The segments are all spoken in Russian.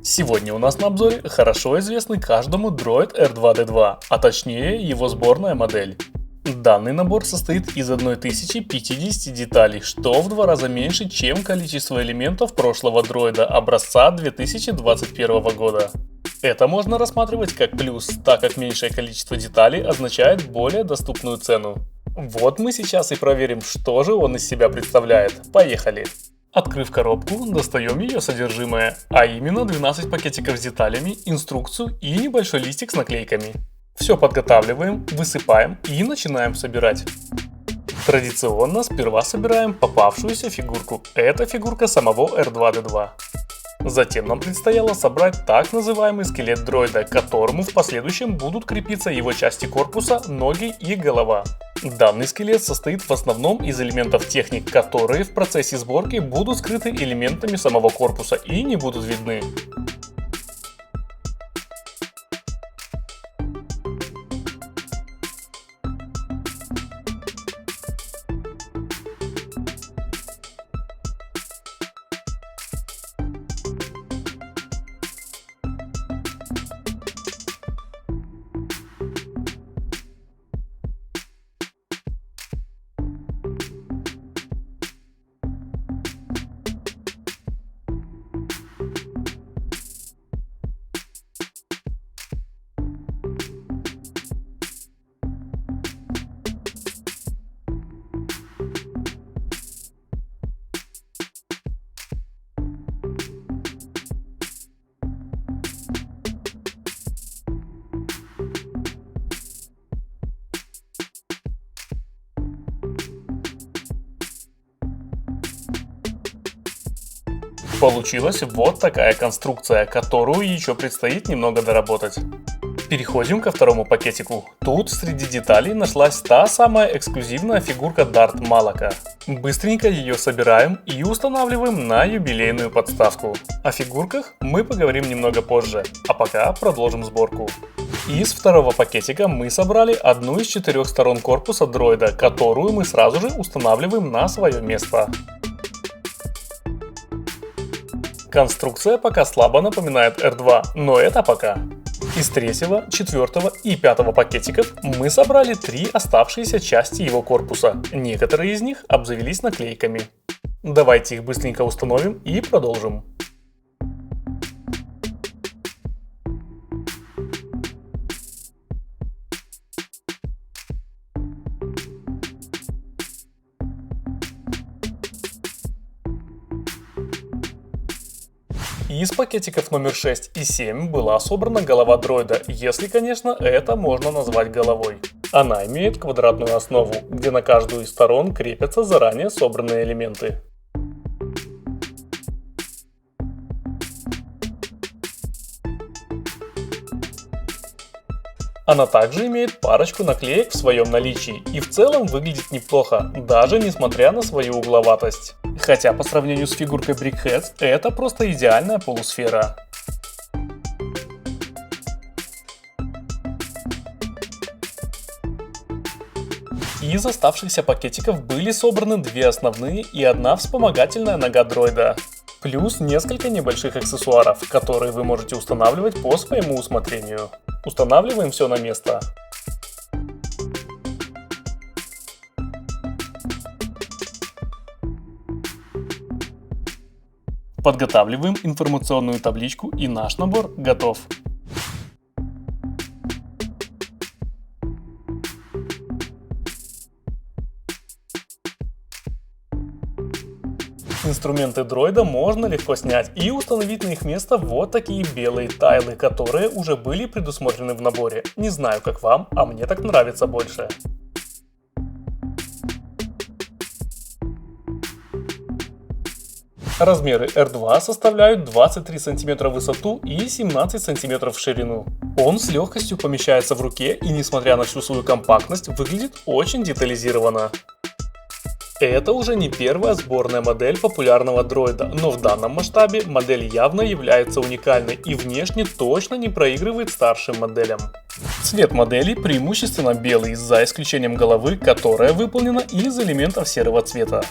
Сегодня у нас на обзоре хорошо известный каждому Droid R2-D2, а точнее его сборная модель. Данный набор состоит из 1050 деталей, что в 2 раза меньше, чем количество элементов прошлого дроида образца 2021 года. Это можно рассматривать как плюс, так как меньшее количество деталей означает более доступную цену. Вот мы сейчас и проверим, что же он из себя представляет. Поехали! Открыв коробку, достаем ее содержимое, а именно 12 пакетиков с деталями, инструкцию и небольшой листик с наклейками. Все подготавливаем, высыпаем и начинаем собирать. Традиционно сперва собираем попавшуюся фигурку. Это фигурка самого R2-D2. Затем нам предстояло собрать так называемый скелет дроида, к которому в последующем будут крепиться его части корпуса, ноги и голова. Данный скелет состоит в основном из элементов техник, которые в процессе сборки будут скрыты элементами самого корпуса и не будут видны. Получилась вот такая конструкция, которую еще предстоит немного доработать. Переходим ко второму пакетику. Тут среди деталей нашлась та самая эксклюзивная фигурка Дарт Малака. Быстренько ее собираем и устанавливаем на юбилейную подставку. О фигурках мы поговорим немного позже, а пока продолжим сборку. Из второго пакетика мы собрали одну из 4 сторон корпуса дроида, которую мы сразу же устанавливаем на свое место. Конструкция пока слабо напоминает R2, но это пока. Из 3-го, 4-го и 5-го пакетиков мы собрали 3 оставшиеся части его корпуса. Некоторые из них обзавелись наклейками. Давайте их быстренько установим и продолжим. Из пакетиков номер 6 и 7 была собрана голова дроида, если, конечно, это можно назвать головой. Она имеет квадратную основу, где на каждую из сторон крепятся заранее собранные элементы. Она также имеет парочку наклеек в своем наличии и в целом выглядит неплохо, даже несмотря на свою угловатость. Хотя по сравнению с фигуркой Brickheadz это просто идеальная полусфера. Из оставшихся пакетиков были собраны 2 основные и 1 вспомогательная нога дроида. Плюс несколько небольших аксессуаров, которые вы можете устанавливать по своему усмотрению. Устанавливаем все на место. Подготавливаем информационную табличку, и наш набор готов. Инструменты дроида можно легко снять и установить на их место вот такие белые тайлы, которые уже были предусмотрены в наборе. Не знаю как вам, а мне так нравится больше. Размеры R2 составляют 23 см в высоту и 17 см в ширину. Он с легкостью помещается в руке и, несмотря на всю свою компактность, выглядит очень детализированно. Это уже не первая сборная модель популярного дроида, но в данном масштабе модель явно является уникальной и внешне точно не проигрывает старшим моделям. Цвет модели преимущественно белый, за исключением головы, которая выполнена из элементов серого цвета.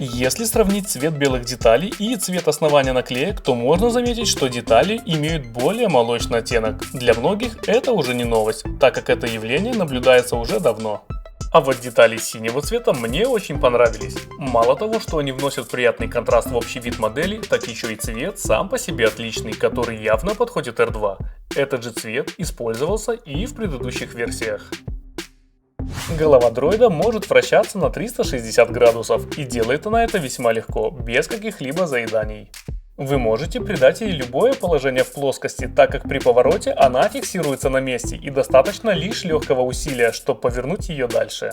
Если сравнить цвет белых деталей и цвет основания наклеек, то можно заметить, что детали имеют более молочный оттенок. Для многих это уже не новость, так как это явление наблюдается уже давно. А вот детали синего цвета мне очень понравились. Мало того, что они вносят приятный контраст в общий вид модели, так еще и цвет сам по себе отличный, который явно подходит R2. Этот же цвет использовался и в предыдущих версиях. Голова дроида может вращаться на 360 градусов, и делает она это весьма легко, без каких-либо заеданий. Вы можете придать ей любое положение в плоскости, так как при повороте она фиксируется на месте и достаточно лишь легкого усилия, чтобы повернуть ее дальше.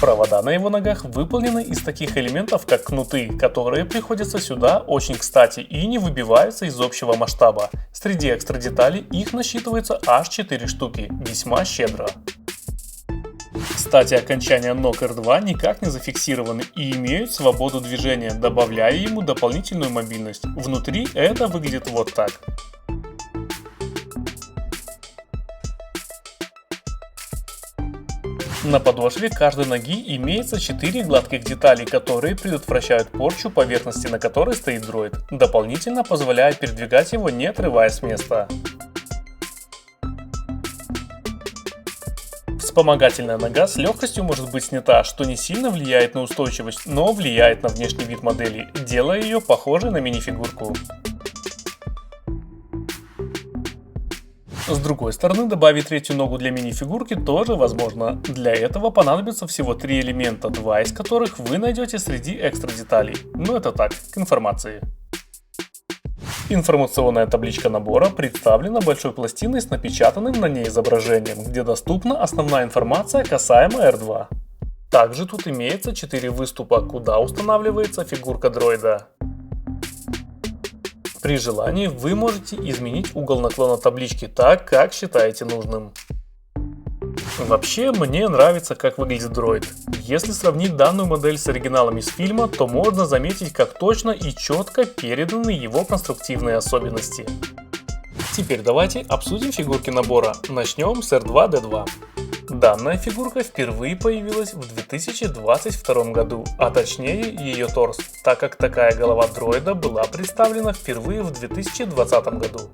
Провода на его ногах выполнены из таких элементов, как кнуты, которые приходятся сюда очень кстати и не выбиваются из общего масштаба. Среди экстра деталей их насчитывается аж 4 штуки, весьма щедро. Кстати, окончания ног R2 никак не зафиксированы и имеют свободу движения, добавляя ему дополнительную мобильность. Внутри это выглядит вот так. На подошве каждой ноги имеется 4 гладких деталей, которые предотвращают порчу поверхности, на которой стоит дроид, дополнительно позволяя передвигать его, не отрываясь с места. Вспомогательная нога с легкостью может быть снята, что не сильно влияет на устойчивость, но влияет на внешний вид модели, делая ее похожей на мини-фигурку. С другой стороны, добавить третью ногу для мини-фигурки тоже возможно. Для этого понадобится всего 3 элемента, 2 из которых вы найдете среди экстра деталей. Но это так, к информации. Информационная табличка набора представлена большой пластиной с напечатанным на ней изображением, где доступна основная информация касаемо R2. Также тут имеется 4 выступа, куда устанавливается фигурка дроида. При желании вы можете изменить угол наклона таблички так, как считаете нужным. Вообще, мне нравится, как выглядит дроид. Если сравнить данную модель с оригиналами с фильма, то можно заметить, как точно и четко переданы его конструктивные особенности. Теперь давайте обсудим фигурки набора. Начнем с R2-D2. Данная фигурка впервые появилась в 2022 году, а точнее ее торс, так как такая голова дроида была представлена впервые в 2020 году.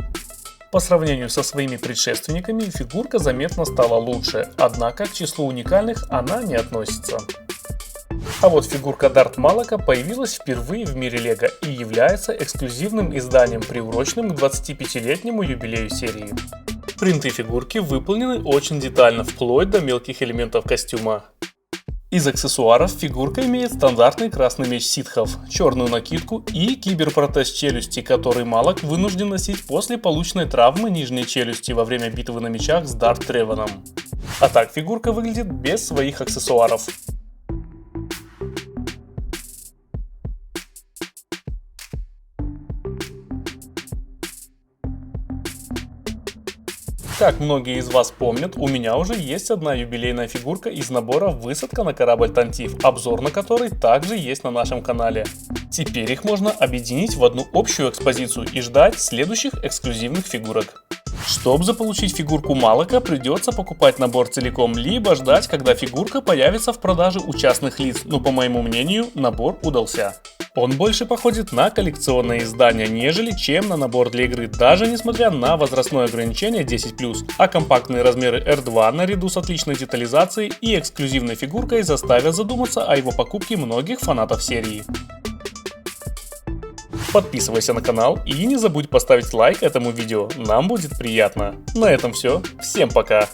По сравнению со своими предшественниками, фигурка заметно стала лучше, однако к числу уникальных она не относится. А вот фигурка Дарт Малака появилась впервые в мире Лего и является эксклюзивным изданием, приуроченным к 25-летнему юбилею серии. Принты фигурки выполнены очень детально, вплоть до мелких элементов костюма. Из аксессуаров фигурка имеет стандартный красный меч ситхов, черную накидку и киберпротез челюсти, который Малак вынужден носить после полученной травмы нижней челюсти во время битвы на мечах с Дарт Треваном. А так фигурка выглядит без своих аксессуаров. Как многие из вас помнят, у меня уже есть одна юбилейная фигурка из набора «Высадка на корабль Тантив», обзор на который также есть на нашем канале. Теперь их можно объединить в одну общую экспозицию и ждать следующих эксклюзивных фигурок. Чтобы заполучить фигурку Малака, придется покупать набор целиком, либо ждать, когда фигурка появится в продаже у частных лиц, но по моему мнению, набор удался. Он больше походит на коллекционное издание, нежели чем на набор для игры, даже несмотря на возрастное ограничение 10+, а компактные размеры R2 наряду с отличной детализацией и эксклюзивной фигуркой заставят задуматься о его покупке многих фанатов серии. Подписывайся на канал и не забудь поставить лайк этому видео, нам будет приятно. На этом все, всем пока!